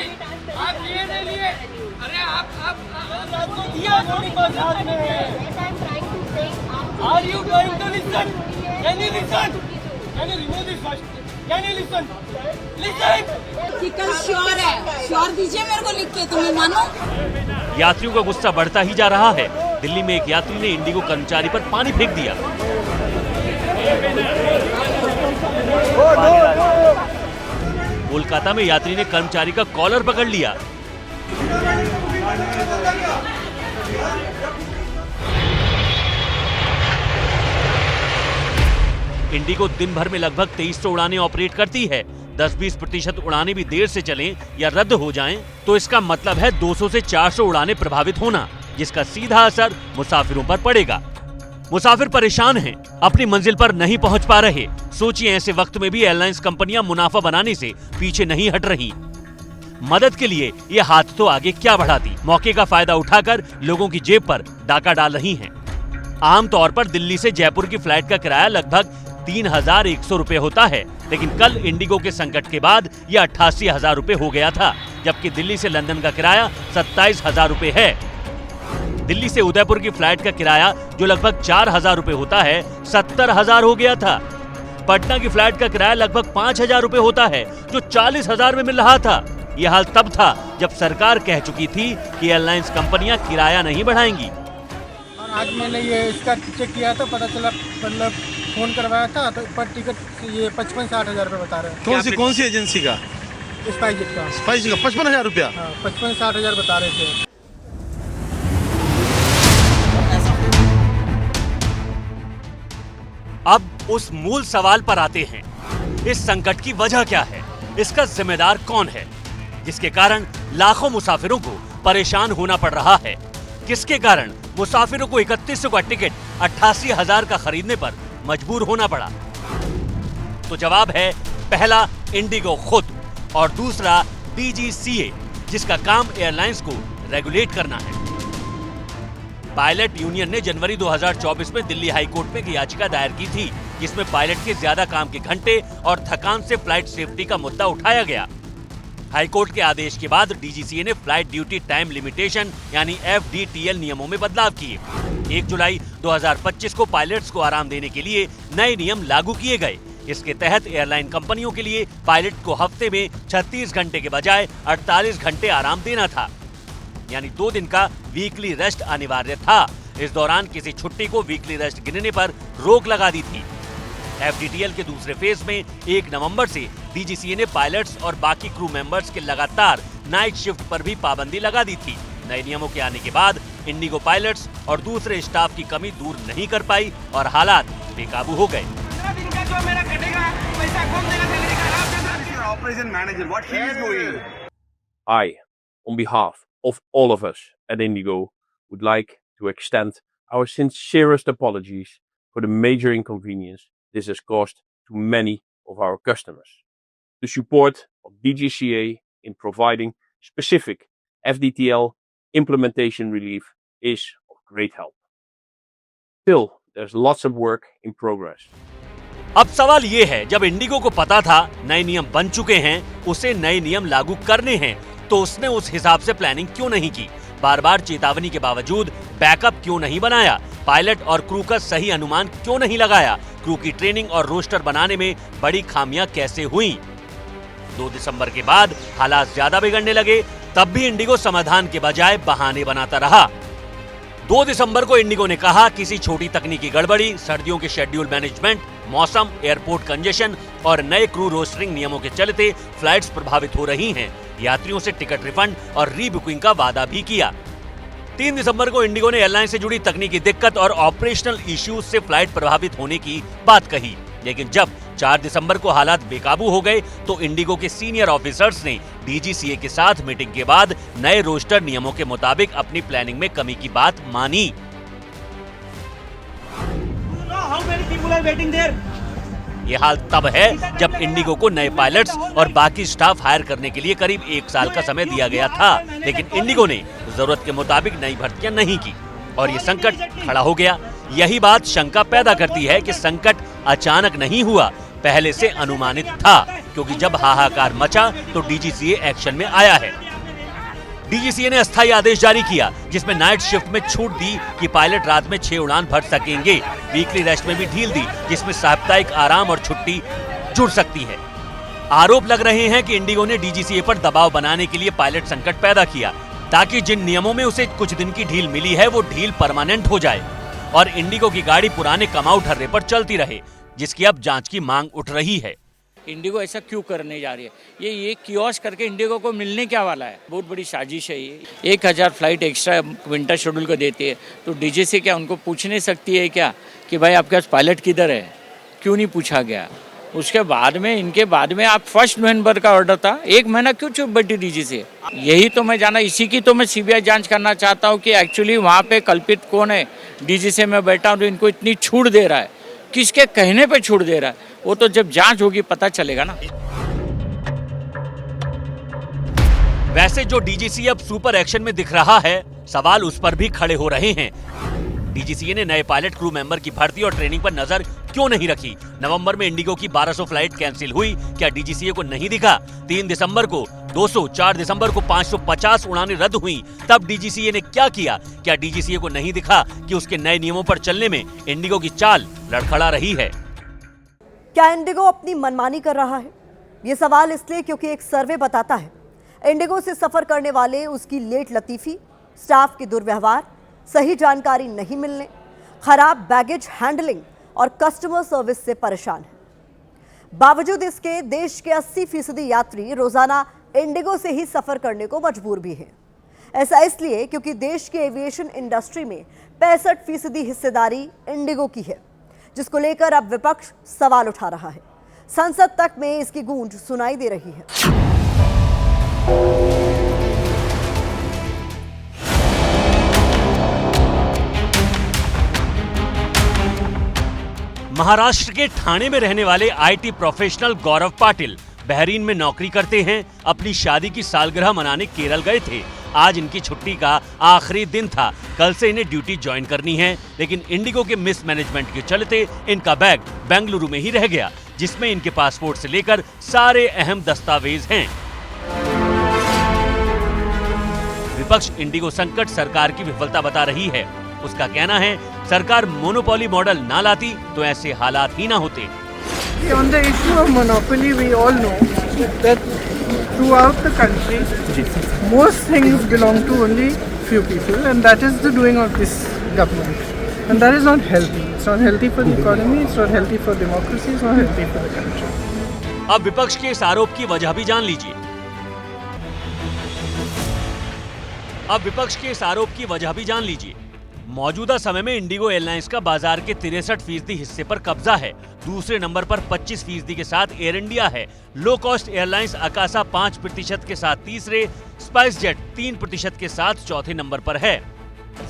श्योर है, श्योर दीजिए मेरे को लिख के, तुम्हें मानो। यात्रियों का गुस्सा बढ़ता ही जा रहा है। दिल्ली में एक यात्री ने इंडिगो कर्मचारी पर पानी फेंक दिया। कोलकाता में यात्री ने कर्मचारी का कॉलर पकड़ लिया। इंडिगो दिन भर में लगभग 2300 उड़ानें ऑपरेट करती है। 10-20% उड़ानें भी देर से चलें या रद्द हो जाएं, तो इसका मतलब है 200 से 400 उड़ानें प्रभावित होना, जिसका सीधा असर मुसाफिरों पर पड़ेगा। मुसाफिर परेशान हैं, अपनी मंजिल पर नहीं पहुंच पा रहे। सोचिए, ऐसे वक्त में भी एयरलाइंस कंपनियां मुनाफा बनाने से पीछे नहीं हट रही। मदद के लिए ये हाथ तो आगे क्या बढ़ाती, मौके का फायदा उठाकर लोगों की जेब पर डाका डाल रही हैं। आमतौर पर दिल्ली से जयपुर की फ्लाइट का किराया लगभग 3100 रुपए होता है, लेकिन कल इंडिगो के संकट के बाद यह 88,000 रुपए हो गया था, जबकि दिल्ली से लंदन का किराया 27,000 रुपए है। दिल्ली से उदयपुर की फ्लाइट का किराया जो लगभग 4,000 रुपए होता है, 70,000 हो गया था। पटना की फ्लाइट का किराया लगभग 5,000 रुपए होता है, जो 40,000 में मिल रहा था। यह हाल तब था जब सरकार कह चुकी थी कि एयरलाइंस कंपनियां किराया नहीं बढ़ाएंगी। और आज मैंने ये इसका चेक किया था, पता चला, मतलब फोन करवाया था तो पर टिकट ये 55-60 हजार रुपए बता रहे हैं। कौन सी एजेंसी का? स्पाइसजेट का। 55,000 रुपया? 55-60 हजार बता रहे थे। अब उस मूल सवाल पर आते हैं, इस संकट की वजह क्या है, इसका जिम्मेदार कौन है, जिसके कारण लाखों मुसाफिरों को परेशान होना पड़ रहा है। किसके कारण मुसाफिरों को 3100 का टिकट 88,000 का खरीदने पर मजबूर होना पड़ा? तो जवाब है, पहला इंडिगो खुद और दूसरा DGCA, जिसका काम एयरलाइंस को रेगुलेट करना है। पायलट यूनियन ने जनवरी 2024 में दिल्ली हाई कोर्ट में एक याचिका दायर की थी, जिसमें पायलट के ज्यादा काम के घंटे और थकान से फ्लाइट सेफ्टी का मुद्दा उठाया गया। हाई कोर्ट के आदेश के बाद DGCA ने फ्लाइट ड्यूटी टाइम लिमिटेशन यानी FDTL नियमों में बदलाव किए। 1 जुलाई 2025 को पायलट्स को आराम देने के लिए नए नियम लागू किए गए। इसके तहत एयरलाइन कंपनियों के लिए पायलट को हफ्ते में 36 घंटे के बजाय 48 घंटे आराम देना था, यानी 2 दिन का वीकली रेस्ट अनिवार्य था। इस दौरान किसी छुट्टी को वीकली रेस्ट गिनने पर रोक लगा दी थी। FDTL के दूसरे फेज में 1 नवंबर से DGCA ने पायलट्स और बाकी क्रू मेंबर्स के लगातार नाइट शिफ्ट पर भी पाबंदी लगा दी थी। नए नियमों के आने के बाद इंडिगो पायलट्स और दूसरे स्टाफ की कमी दूर नहीं कर पाई और हालात बेकाबू हो गए। I, on behalf of all of us at Indigo, would like to extend our sincerest apologies for the major inconvenience this has caused to many of our customers. The support of DGCA in providing specific FDTL implementation relief is of great help. Still, there's lots of work in progress. अब सवाल ये है, जब Indigo को पता था नए नियम बन चुके हैं, उसे नए नियम लागू करने हैं, तो उसने उस हिसाब से प्लानिंग क्यों नहीं की? बार बार चेतावनी के बावजूद बैकअप क्यों नहीं बनाया? पायलट और क्रू का सही अनुमान क्यों नहीं लगाया? क्रू की ट्रेनिंग और रोस्टर बनाने में बड़ी खामियां कैसे हुई? 2 दिसंबर के बाद हालात ज्यादा बिगड़ने लगे, तब भी इंडिगो समाधान के बजाय बहाने बनाता रहा। 2 दिसंबर को इंडिगो ने कहा, किसी छोटी तकनीकी गड़बड़ी, सर्दियों के शेड्यूल मैनेजमेंट, मौसम, एयरपोर्ट कंजेशन और नए क्रू रोस्टरिंग नियमों के चलते फ्लाइट्स प्रभावित हो रही हैं। यात्रियों से टिकट रिफंड और रीबुकिंग का वादा भी किया। 3 दिसंबर को इंडिगो ने एयरलाइन से जुड़ी तकनीकी दिक्कत और ऑपरेशनल इश्यूज से फ्लाइट प्रभावित होने की बात कही, लेकिन जब 4 दिसंबर को हालात बेकाबू हो गए तो इंडिगो के सीनियर ऑफिसर्स ने DGCA के साथ मीटिंग के बाद नए रोस्टर नियमों के मुताबिक अपनी प्लानिंग में कमी की बात मानी। ये हाल तब है जब इंडिगो को नए पायलट्स और बाकी स्टाफ हायर करने के लिए करीब 1 साल का समय दिया गया था, लेकिन इंडिगो ने जरूरत के मुताबिक नई भर्तियां नहीं की। और ये संकट खड़ा हो गया। यही बात शंका पैदा करती है कि संकट अचानक नहीं हुआ, पहले से अनुमानित था, क्योंकि जब हाहाकार मचा तो डीजीसीए एक्शन में आया है। डीजीसीए ने अस्थायी आदेश जारी किया जिसमें नाइट शिफ्ट में छूट दी कि पायलट रात में 6 उड़ान भर सकेंगे। वीकली रेस्ट में भी ढील दी जिसमें साप्ताहिक आराम और छुट्टी जुड़ सकती है। आरोप लग रहे हैं कि इंडिगो ने डीजीसीए पर दबाव बनाने के लिए पायलट संकट पैदा किया ताकि जिन नियमों में उसे कुछ दिन की ढील मिली है वो ढील परमानेंट हो जाए और इंडिगो की गाड़ी पुराने कमाऊ ठर्रे पर चलती रहे, जिसकी अब जांच की मांग उठ रही है। इंडिगो ऐसा क्यों करने जा रही है? ये कियोस करके इंडिगो को मिलने क्या वाला है? बहुत बड़ी साजिश है ये। 1000 फ्लाइट एक्स्ट्रा विंटर शेड्यूल को देती है तो डीजीसीए क्या उनको पूछ नहीं सकती है क्या कि भाई आपके पास पायलट किधर है? क्यों नहीं पूछा गया? उसके बाद में इनके बाद में आप 1 नवंबर का ऑर्डर था, 1 महीना क्यों चुप बैठी डीजीसीए? यही तो मैं जाना, इसी की तो मैं सीबीआई जांच करना चाहता हूँ कि एक्चुअली वहाँ पे कल्पित कौन है। डीजीसीए में बैठा हूँ तो इनको इतनी छूट दे रहा है, किसके कहने पे छूट दे रहा है, वो तो जब जांच होगी पता चलेगा ना। वैसे जो डीजीसीए अब सुपर एक्शन में दिख रहा है, सवाल उस पर भी खड़े हो रहे हैं। डीजीसीए ने नए पायलट क्रू मेंबर की भर्ती और ट्रेनिंग पर नजर क्यों नहीं रखी? नवंबर में इंडिगो की 1200 फ्लाइट कैंसिल हुई, क्या डीजीसीए को नहीं दिखा? 3 दिसंबर को 200, 4 दिसंबर को 550 उड़ानें रद्द हुई, तब डीजीसीए ने क्या किया? क्या डीजीसीए को नहीं दिखा कि उसके नए नियमों पर चलने में इंडिगो की चाल लड़खड़ा रही है? क्या इंडिगो अपनी मनमानी कर रहा है? ये सवाल इसलिए क्योंकि एक सर्वे बताता है इंडिगो से सफर करने वाले उसकी लेट लतीफी, स्टाफ के दुर्व्यवहार, सही जानकारी नहीं मिलने, खराब बैगेज हैंडलिंग और कस्टमर सर्विस से परेशान है। बावजूद इसके देश के 80% यात्री रोजाना इंडिगो से ही सफर करने को मजबूर भी हैं। ऐसा इसलिए क्योंकि देश की एविएशन इंडस्ट्री में 65% हिस्सेदारी इंडिगो की है, जिसको लेकर अब विपक्ष सवाल उठा रहा है। संसद तक में इसकी गूंज सुनाई दे रही है। महाराष्ट्र के ठाणे में रहने वाले IT professional Gaurav Patil Bahrain में नौकरी करते हैं। अपनी शादी की सालगिरह मनाने केरल गए थे। आज इनकी छुट्टी का आखिरी दिन था। कल से इन्हें ड्यूटी ज्वाइन करनी है, लेकिन इंडिगो के मिसमैनेजमेंट के चलते इनका बैग बेंगलुरु में ही रह गया, जिसमें इनके पासपोर्ट से लेकर सारे अहम दस्तावेज हैं। विपक्ष इंडिगो संकट सरकार की विफलता बता रही है। उसका कहना है सरकार मोनोपोली मॉडल ना लाती तो ऐसे हालात ही ना होते। On the issue of monopoly, we all know that throughout the country, most things belong to only few people, and that is the doing of this government. And that is not healthy. It's not healthy for the economy. It's not healthy for democracy. It's not healthy for the country. अब विपक्ष के इस आरोप की वजह भी जान लीजिए। मौजूदा समय में इंडिगो एयरलाइंस का बाजार के 63% हिस्से पर कब्जा है। दूसरे नंबर पर 25% के साथ एयर इंडिया है। लो कॉस्ट एयरलाइंस अकासा 5% के साथ तीसरे, स्पाइस जेट 3% के साथ चौथे नंबर पर है।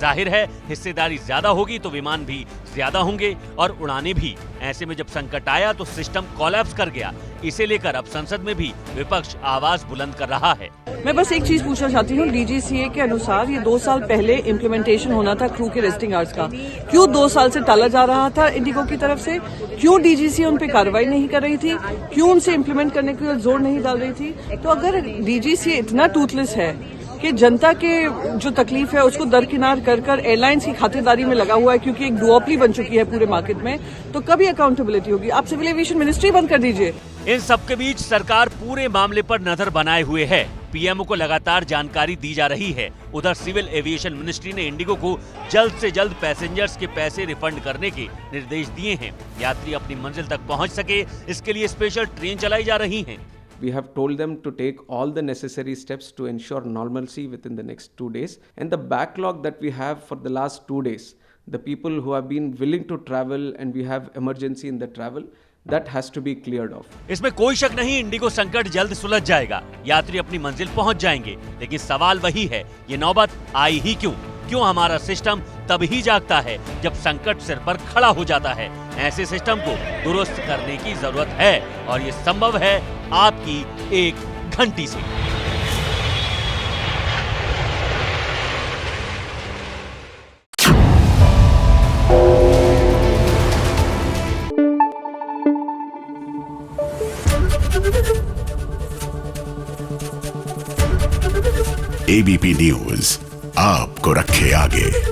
जाहिर है हिस्सेदारी ज्यादा होगी तो विमान भी ज्यादा होंगे और उड़ानें भी। ऐसे में जब संकट आया तो सिस्टम कोलैप्स कर गया। इसे लेकर अब संसद में भी विपक्ष आवाज बुलंद कर रहा है। मैं बस एक चीज पूछना चाहती हूँ, डीजीसीए के अनुसार ये 2 साल पहले इम्प्लीमेंटेशन होना था क्रू के रेस्टिंग आवर्स का, क्यों 2 साल से टाला जा रहा था इंडिगो की तरफ से? क्यों डीजीसीए उन पे कार्रवाई नहीं कर रही थी? क्यों उनसे इम्प्लीमेंट करने के लिए जोर नहीं डाल रही थी? तो अगर डीजीसीए इतना टूथलेस है कि जनता के जो तकलीफ है उसको दरकिनार कर एयरलाइंस की खातिरदारी में लगा हुआ है, क्योंकि एक डुओपली बन चुकी है पूरे मार्केट में, तो कभी अकाउंटेबिलिटी होगी? आप सिविल एविएशन मिनिस्ट्री बंद कर दीजिए। इन सबके बीच सरकार पूरे मामले पर नजर बनाए हुए है। पीएमओ को लगातार जानकारी दी जा रही है। उधर सिविल एविएशन मिनिस्ट्री ने इंडिगो को जल्द से जल्द पैसेंजर्स के पैसे रिफंड करने के निर्देश दिए हैं। यात्री अपनी मंजिल तक पहुंच सके, इसके लिए स्पेशल ट्रेन चलाई जा रही हैं। We have told them to take all the necessary steps to ensure normalcy within the next 2 days. And the backlog that we have for the last 2 days, the people who have been willing to travel and we have emergency in the travel, that has to be cleared off. इसमें कोई शक नहीं Indigo संकट जल्द सुलझ जाएगा, यात्री अपनी मंजिल पहुंच जाएंगे। लेकिन सवाल वही है, ये नौबत आई ही क्यों? क्यों हमारा सिस्टम तभी जागता है जब संकट सिर पर खड़ा हो जाता है? ऐसे सिस्टम को दुरुस्त करने की जरूरत है और ये संभव है आपकी एक घंटी से। एबीपी न्यूज आपको रखे आगे।